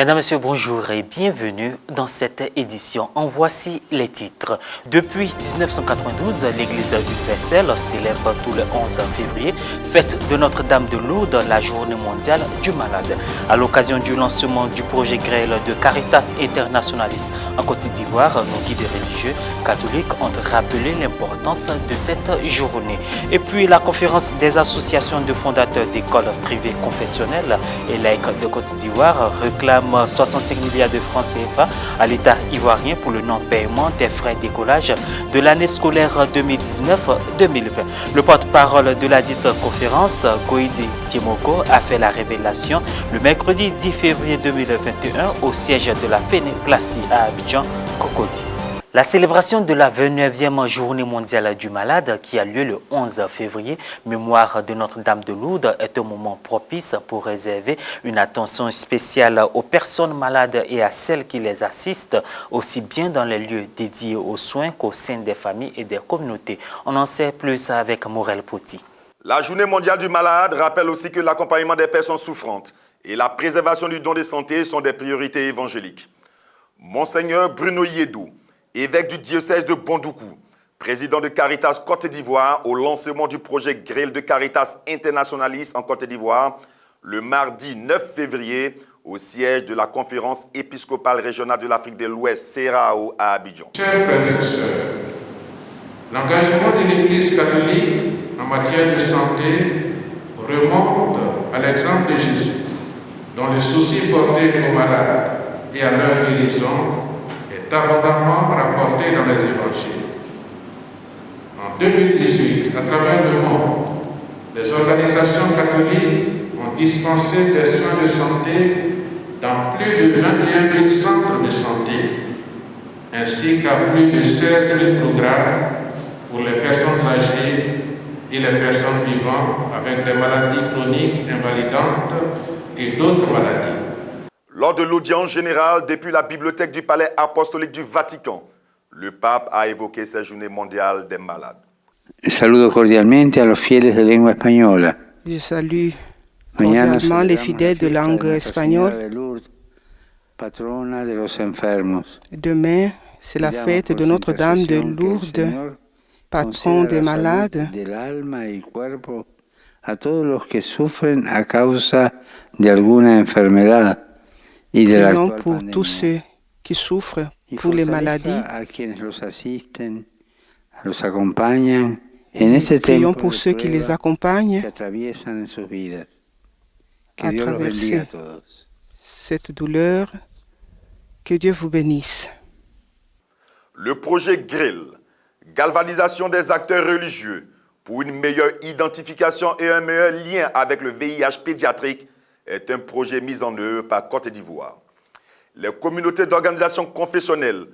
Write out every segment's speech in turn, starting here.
Mesdames, Messieurs, bonjour et bienvenue dans cette édition. En voici les titres. Depuis 1992, l'Église universelle célèbre tous les 11 février, fête de Notre-Dame de Lourdes, la journée mondiale du malade. À l'occasion du lancement du projet Grail de Caritas Internationalis en Côte d'Ivoire, nos guides religieux catholiques ont rappelé l'importance de cette journée. Et puis la conférence des associations de fondateurs d'écoles privées confessionnelles et laïques de Côte d'Ivoire réclame 65 milliards de francs CFA à l'État ivoirien pour le non-paiement des frais de décollage de l'année scolaire 2019-2020. Le porte-parole de la dite conférence, Goïdi Timoko, a fait la révélation le mercredi 10 février 2021 au siège de la FENECLASI à Abidjan, Cocody. La célébration de la 29e journée mondiale du malade qui a lieu le 11 février, mémoire de Notre-Dame de Lourdes, est un moment propice pour réserver une attention spéciale aux personnes malades et à celles qui les assistent, aussi bien dans les lieux dédiés aux soins qu'au sein des familles et des communautés. On en sait plus avec Morel Poti. La journée mondiale du malade rappelle aussi que l'accompagnement des personnes souffrantes et la préservation du don de santé sont des priorités évangéliques. Monseigneur Bruno Yedou, évêque du diocèse de Bondoukou, président de Caritas Côte d'Ivoire au lancement du projet Grail de Caritas Internationalis en Côte d'Ivoire, le mardi 9 février, au siège de la conférence épiscopale régionale de l'Afrique de l'Ouest, CERAO, à Abidjan. Chers frères et sœurs, l'engagement de l'Église catholique en matière de santé remonte à l'exemple de Jésus, dont le souci porté aux malades et à leur guérison est abondamment rapporté dans les évangiles. En 2018, à travers le monde, les organisations catholiques ont dispensé des soins de santé dans plus de 21 000 centres de santé, ainsi qu'à plus de 16 000 programmes pour les personnes âgées et les personnes vivant avec des maladies chroniques invalidantes et d'autres maladies. Lors de l'audience générale depuis la bibliothèque du Palais apostolique du Vatican, le pape a évoqué cette journée mondiale des malades. Saludo cordialmente a los fieles de lengua española. Je salue cordialement les fidèles de langue espagnole. Patrona de los enfermos. Demain, c'est la fête de Notre-Dame de Lourdes, patron des malades. Del alma y cuerpo a todos los que sufren a causa de alguna enfermedad. Prions pour tous ceux qui souffrent pour les maladies. Prions pour ceux qui les accompagnent à traverser cette douleur. Que Dieu vous bénisse. Le projet Grail, galvanisation des acteurs religieux pour une meilleure identification et un meilleur lien avec le VIH pédiatrique, est un projet mis en œuvre par Côte d'Ivoire. Les communautés d'organisations confessionnelles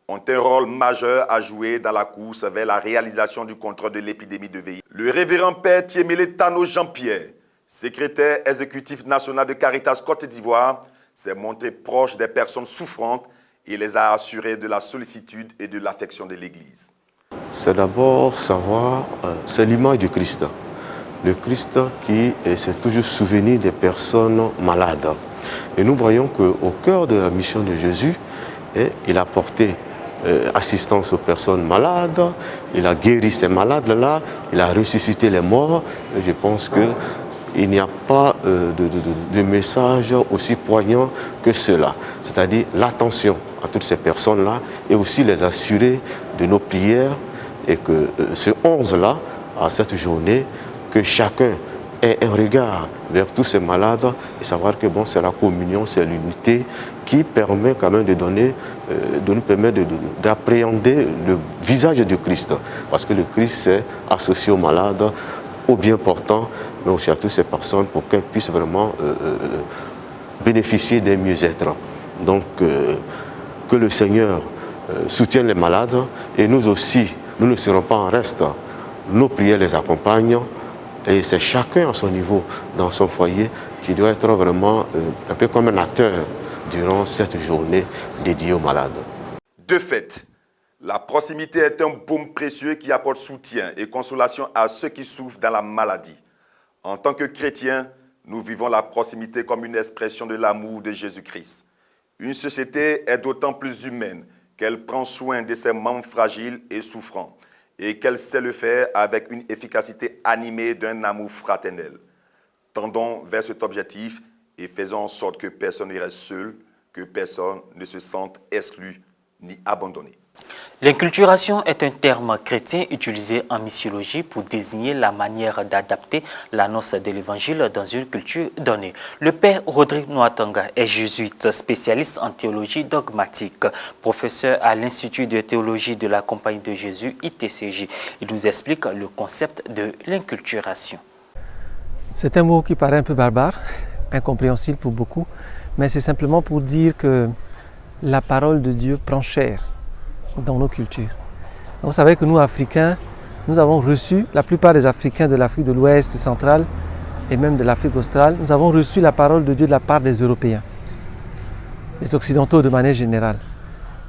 ont un rôle majeur à jouer dans la course vers la réalisation du contrôle de l'épidémie de VIH. Le révérend Père Thiémélé Tano Jean-Pierre, secrétaire exécutif national de Caritas Côte d'Ivoire, s'est montré proche des personnes souffrantes et les a assurées de la sollicitude et de l'affection de l'Église. C'est d'abord savoir, c'est l'image du Christ. Le Christ qui s'est toujours souvenu des personnes malades. Et nous voyons qu'au cœur de la mission de Jésus, il a porté assistance aux personnes malades, il a guéri ces malades-là, il a ressuscité les morts. Et je pense qu'il n'y a pas de message aussi poignant que cela. C'est-à-dire l'attention à toutes ces personnes-là et aussi les assurer de nos prières et que ce 11-là, à cette journée, que chacun ait un regard vers tous ces malades et savoir que bon, c'est la communion, c'est l'unité qui permet quand même de nous permettre d'appréhender le visage du Christ. Parce que le Christ s'est associé aux malades, aux bien portants, mais aussi à toutes ces personnes pour qu'elles puissent vraiment bénéficier d'un mieux-être. Donc, que le Seigneur soutienne les malades et nous aussi, nous ne serons pas en reste. Nos prières les accompagnent. Et c'est chacun à son niveau, dans son foyer, qui doit être vraiment un peu comme un acteur durant cette journée dédiée aux malades. De fait, la proximité est un baume précieux qui apporte soutien et consolation à ceux qui souffrent dans la maladie. En tant que chrétiens, nous vivons la proximité comme une expression de l'amour de Jésus-Christ. Une société est d'autant plus humaine qu'elle prend soin de ses membres fragiles et souffrants et qu'elle sait le faire avec une efficacité animée d'un amour fraternel. Tendons vers cet objectif et faisons en sorte que personne ne reste seul, que personne ne se sente exclu ni abandonné. L'inculturation est un terme chrétien utilisé en missiologie pour désigner la manière d'adapter l'annonce de l'Évangile dans une culture donnée. Le père Rodrigue Noatanga est jésuite, spécialiste en théologie dogmatique, professeur à l'Institut de théologie de la Compagnie de Jésus, ITCJ. Il nous explique le concept de l'inculturation. C'est un mot qui paraît un peu barbare, incompréhensible pour beaucoup, mais c'est simplement pour dire que la parole de Dieu prend chair dans nos cultures. Vous savez que nous, Africains, nous avons reçu, la plupart des Africains de l'Afrique de l'Ouest centrale et même de l'Afrique australe, nous avons reçu la parole de Dieu de la part des Européens, des Occidentaux de manière générale.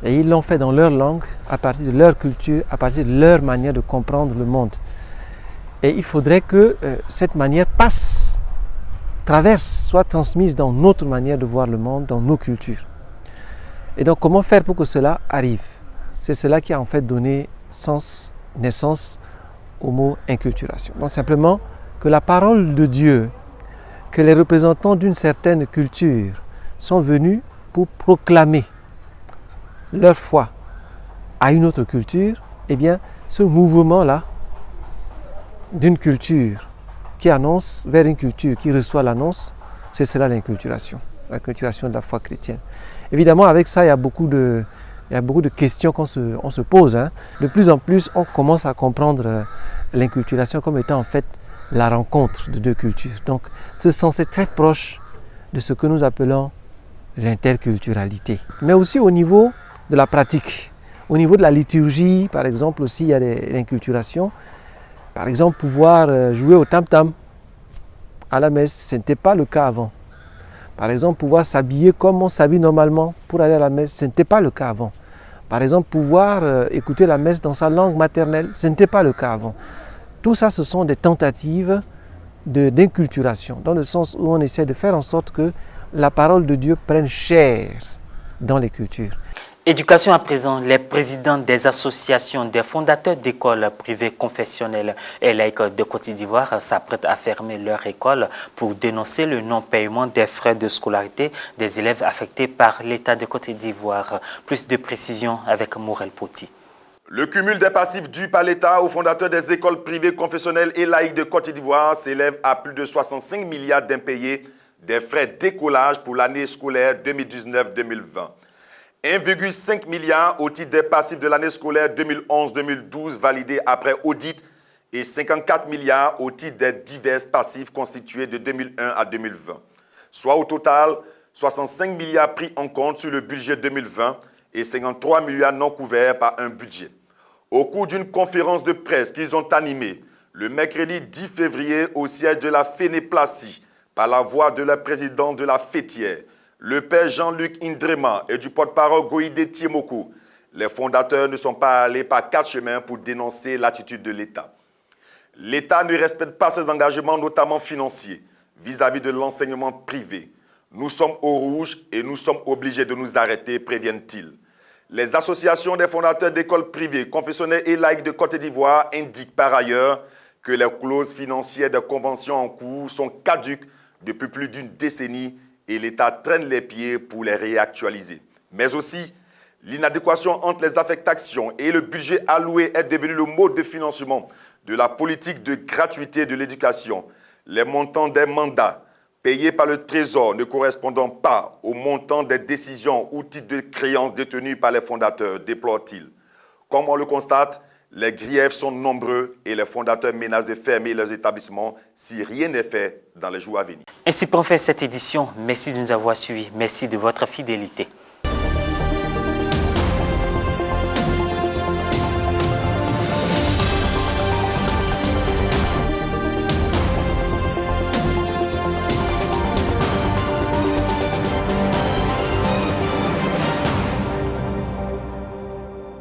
Et ils l'ont fait dans leur langue, à partir de leur culture, à partir de leur manière de comprendre le monde. Et il faudrait que cette manière passe, traverse, soit transmise dans notre manière de voir le monde, dans nos cultures. Et donc comment faire pour que cela arrive? C'est cela qui a en fait donné naissance au mot inculturation. Donc simplement que la parole de Dieu, que les représentants d'une certaine culture sont venus pour proclamer leur foi à une autre culture, eh bien ce mouvement-là d'une culture qui annonce vers une culture qui reçoit l'annonce, c'est cela l'inculturation de la foi chrétienne. Évidemment, avec ça, il y a beaucoup de questions qu'on se pose. De plus en plus, on commence à comprendre l'inculturation comme étant en fait la rencontre de deux cultures. Donc, ce sens est très proche de ce que nous appelons l'interculturalité. Mais aussi au niveau de la pratique, au niveau de la liturgie, par exemple, aussi il y a l'inculturation. Par exemple, pouvoir jouer au tam-tam à la messe, ce n'était pas le cas avant. Par exemple, pouvoir s'habiller comme on s'habille normalement pour aller à la messe, ce n'était pas le cas avant. Par exemple, pouvoir écouter la messe dans sa langue maternelle, ce n'était pas le cas avant. Tout ça, ce sont des tentatives d'inculturation, dans le sens où on essaie de faire en sorte que la parole de Dieu prenne chair dans les cultures. Éducation à présent, les présidents des associations des fondateurs d'écoles privées confessionnelles et laïques de Côte d'Ivoire s'apprêtent à fermer leur école pour dénoncer le non-paiement des frais de scolarité des élèves affectés par l'État de Côte d'Ivoire. Plus de précisions avec Morel Poti. Le cumul des passifs dus par l'État aux fondateurs des écoles privées confessionnelles et laïques de Côte d'Ivoire s'élève à plus de 65 milliards d'impayés des frais d'écolage pour l'année scolaire 2019-2020. 1,5 milliard au titre des passifs de l'année scolaire 2011-2012 validés après audit et 54 milliards au titre des divers passifs constitués de 2001 à 2020. Soit au total 65 milliards pris en compte sur le budget 2020 et 53 milliards non couverts par un budget. Au cours d'une conférence de presse qu'ils ont animée le mercredi 10 février au siège de la Fénéplacie par la voix de la présidente de la fêtière, le père Jean-Luc Indrema et du porte-parole Goïdé Tiemoko, les fondateurs ne sont pas allés par quatre chemins pour dénoncer l'attitude de l'État. L'État ne respecte pas ses engagements, notamment financiers, vis-à-vis de l'enseignement privé. Nous sommes au rouge et nous sommes obligés de nous arrêter, préviennent-ils. Les associations des fondateurs d'écoles privées, confessionnelles et laïques de Côte d'Ivoire indiquent par ailleurs que les clauses financières des conventions en cours sont caduques depuis plus d'une décennie et l'État traîne les pieds pour les réactualiser. Mais aussi, l'inadéquation entre les affectations et le budget alloué est devenu le mode de financement de la politique de gratuité de l'éducation. Les montants des mandats payés par le Trésor ne correspondant pas au montant des décisions ou titres de créances détenus par les fondateurs, déplore-t-il. Comme on le constate, les griefs sont nombreux et les fondateurs menacent de fermer leurs établissements si rien n'est fait dans les jours à venir. Ainsi prend fin cette édition. Merci de nous avoir suivis. Merci de votre fidélité.